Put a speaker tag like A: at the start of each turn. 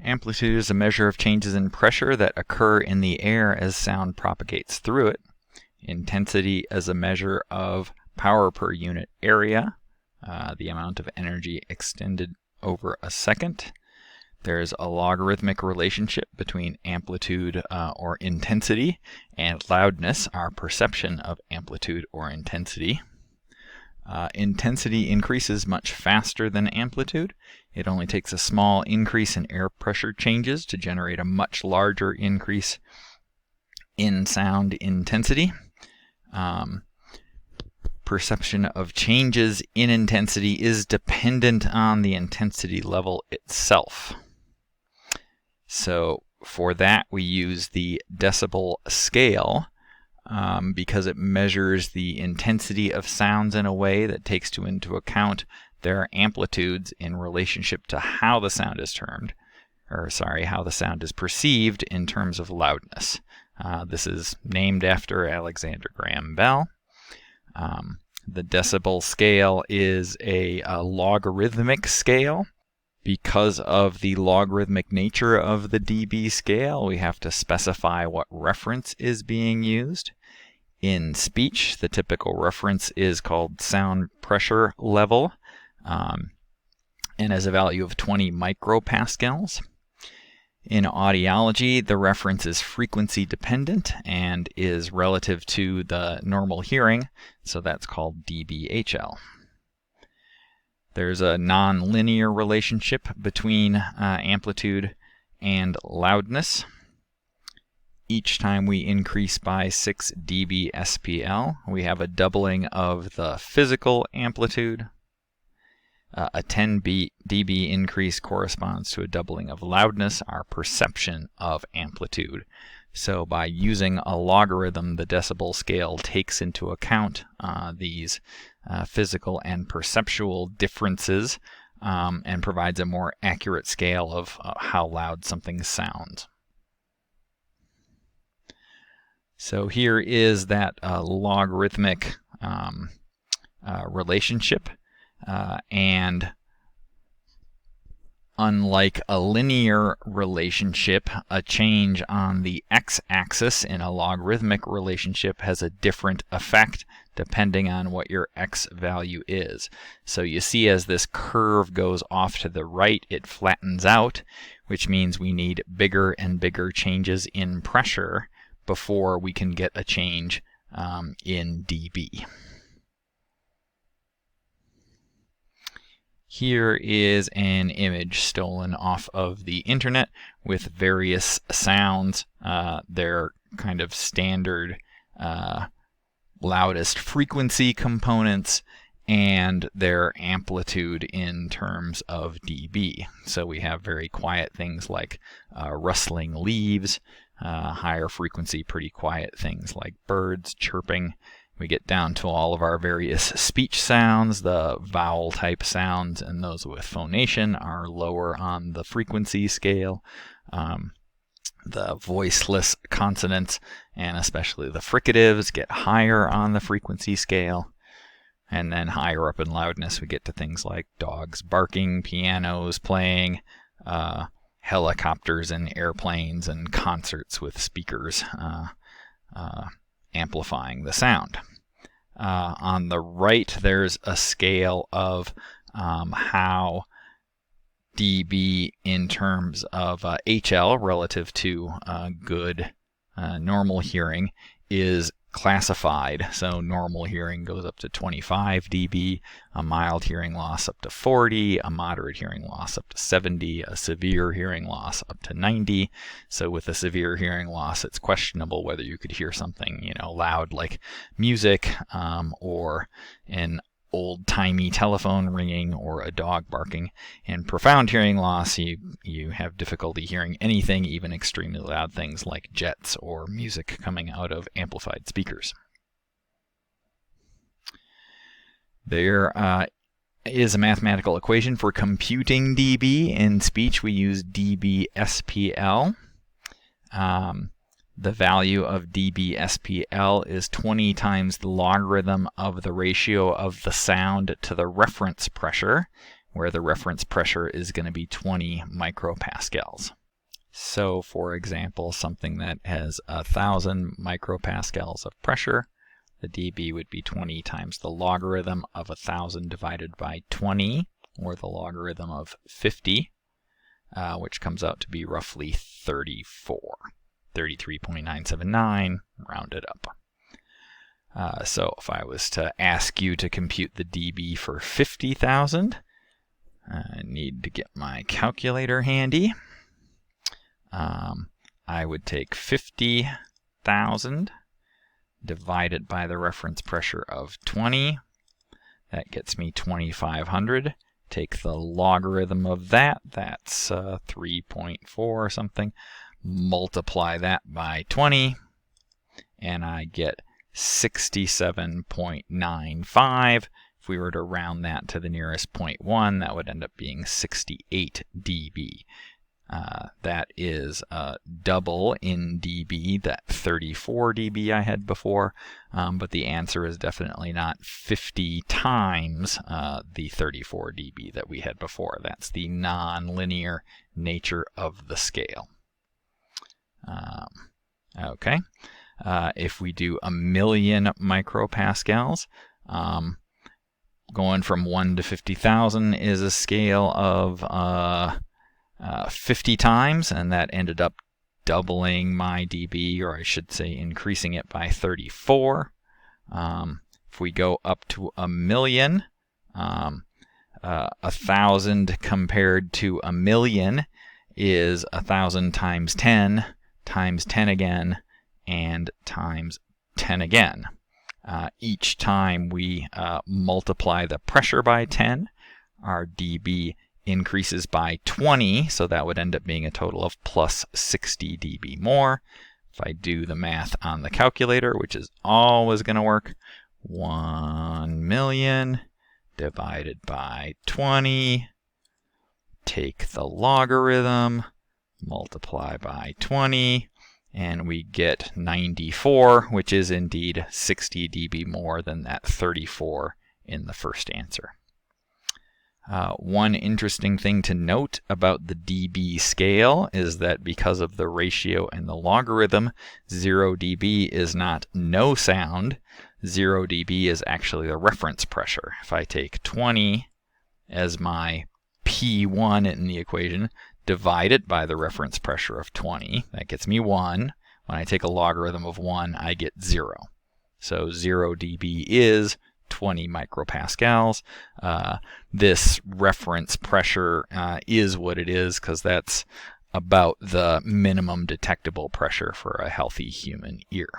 A: Amplitude is a measure of changes in pressure that occur in the air as sound propagates through it. Intensity is a measure of power per unit area, the amount of energy extended over a second. There's a logarithmic relationship between amplitude or intensity and loudness, our perception of amplitude or intensity. Intensity increases much faster than amplitude. It only takes a small increase in air pressure changes to generate a much larger increase in sound intensity. Perception of changes in intensity is dependent on the intensity level itself. So for that we use the decibel scale because it measures the intensity of sounds in a way that takes into account their amplitudes in relationship to how the sound is how the sound is perceived in terms of loudness. This is named after Alexander Graham Bell. The decibel scale is a logarithmic scale. Because of the logarithmic nature of the dB scale, we have to specify what reference is being used. In speech, the typical reference is called sound pressure level, and has a value of 20 micropascals. In audiology, the reference is frequency dependent and is relative to the normal hearing, so that's called dBHL. There's a non-linear relationship between amplitude and loudness. Each time we increase by 6 dB SPL, we have a doubling of the physical amplitude. A 10 dB increase corresponds to a doubling of loudness, our perception of amplitude. So by using a logarithm, the decibel scale takes into account these physical and perceptual differences and provides a more accurate scale of how loud something sounds. So here is that logarithmic relationship, and unlike a linear relationship, a change on the x-axis in a logarithmic relationship has a different effect depending on what your x value is. So you see as this curve goes off to the right, it flattens out, which means we need bigger and bigger changes in pressure before we can get a change in dB. Here is an image stolen off of the internet with various sounds. They're kind of standard loudest frequency components and their amplitude in terms of dB. So we have very quiet things like rustling leaves, higher frequency, pretty quiet things like birds chirping. We get down to all of our various speech sounds. The vowel type sounds and those with phonation are lower on the frequency scale. The voiceless consonants and especially the fricatives get higher on the frequency scale. And then higher up in loudness we get to things like dogs barking, pianos playing, helicopters and airplanes, and concerts with speakers amplifying the sound. On the right there's a scale of how dB in terms of HL relative to good normal hearing is classified. So normal hearing goes up to 25 dB, a mild hearing loss up to 40, a moderate hearing loss up to 70, a severe hearing loss up to 90. So with a severe hearing loss, it's questionable whether you could hear something, loud like music, or an old-timey telephone ringing or a dog barking. In profound hearing loss, you have difficulty hearing anything, even extremely loud things like jets or music coming out of amplified speakers. There is a mathematical equation for computing dB. In speech, we use dB SPL. The value of dB SPL is 20 times the logarithm of the ratio of the sound to the reference pressure, where the reference pressure is going to be 20 micropascals. So for example, something that has 1,000 micropascals of pressure, the dB would be 20 times the logarithm of 1,000 divided by 20, or the logarithm of 50, which comes out to be roughly 34. 33.979 rounded up. So if I was to ask you to compute the dB for 50,000, I need to get my calculator handy. I would take 50,000 divided by the reference pressure of 20. That gets me 2,500. Take the logarithm of that, that's 3.4 or something. Multiply that by 20, and I get 67.95. If we were to round that to the nearest 0.1, that would end up being 68 dB. That is double in dB, that 34 dB I had before, but the answer is definitely not 50 times the 34 dB that we had before. That's the nonlinear nature of the scale. Okay, if we do 1,000,000 micropascals, going from 1 to 50,000 is a scale of 50 times, and that ended up doubling my dB, or I should say increasing it by 34. If we go up to 1,000,000, 1,000 compared to 1,000,000 is 1,000 times 10 times 10 again, and times 10 again. Each time we multiply the pressure by 10, our dB increases by 20, so that would end up being a total of plus 60 dB more. If I do the math on the calculator, which is always going to work, 1,000,000 divided by 20, take the logarithm, multiply by 20, and we get 94, which is indeed 60 dB more than that 34 in the first answer. One interesting thing to note about the dB scale is that because of the ratio and the logarithm, 0 dB is not no sound. 0 dB is actually the reference pressure. If I take 20 as my P1 in the equation, divide it by the reference pressure of 20, that gets me 1. When I take a logarithm of 1, I get 0. So 0 dB is 20 micropascals. This reference pressure is what it is because that's about the minimum detectable pressure for a healthy human ear.